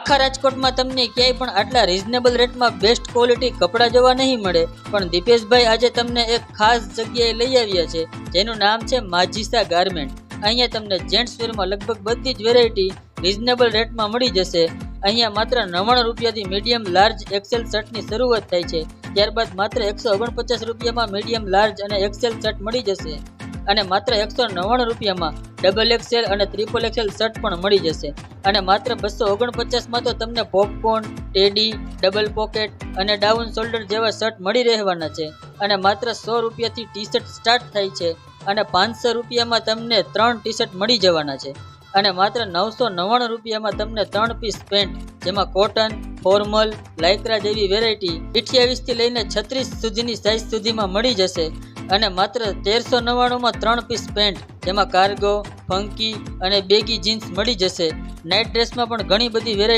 આખા રાજકોટમાં તમને ક્યાંય પણ આટલા રિઝનેબલ રેટમાં બેસ્ટ ક્વોલિટી કપડાં જોવા નહીં મળે, પણ દીપેશભાઈ આજે તમને એક ખાસ જગ્યાએ લઈ આવ્યા છે, જેનું નામ છે માજીસા ગારમેન્ટ. અહીંયા તમને જેન્ટ્સ વેરમાં લગભગ બધી જ વેરાયટી રિઝનેબલ રેટમાં મળી જશે. અહીંયા માત્ર 99 રૂપિયાથી મીડિયમ લાર્જ એક્સેલ શર્ટની શરૂઆત થાય છે. ત્યારબાદ માત્ર 149 રૂપિયામાં મીડિયમ લાર્જ અને એક્સેલ શર્ટ મળી જશે, અને માત્ર 199 રૂપિયામાં ડબલ એક્સેલ અને ટ્રિપલ એક્સેલ શર્ટ પણ મળી જશે, અને માત્ર 249માં તો તમને પોપકોર્ન, ટેડી, ડબલ પોકેટ અને ડાઉન શોલ્ડર જેવા શર્ટ મળી રહેવાના છે. અને માત્ર 100 રૂપિયાથી ટી શર્ટ સ્ટાર્ટ થાય છે, અને 500 રૂપિયામાં તમને 3 ટી શર્ટ મળી જવાના છે, અને માત્ર 999 રૂપિયામાં તમને 3 પીસ પેન્ટ, જેમાં કોટન, ફોર્મલ, લાઇક્રા જેવી વેરાયટી 28 થી લઈને 36 સુધીની સાઇઝ સુધીમાં મળી જશે, અને માત્ર 1399માં 3 પીસ પેન્ટ, જેમાં કાર્ગો, ફંકી અને બેગી જીન્સ મળી જશે. નાઇટ ડ્રેસમાં પણ ઘણી બધી વેરાયટી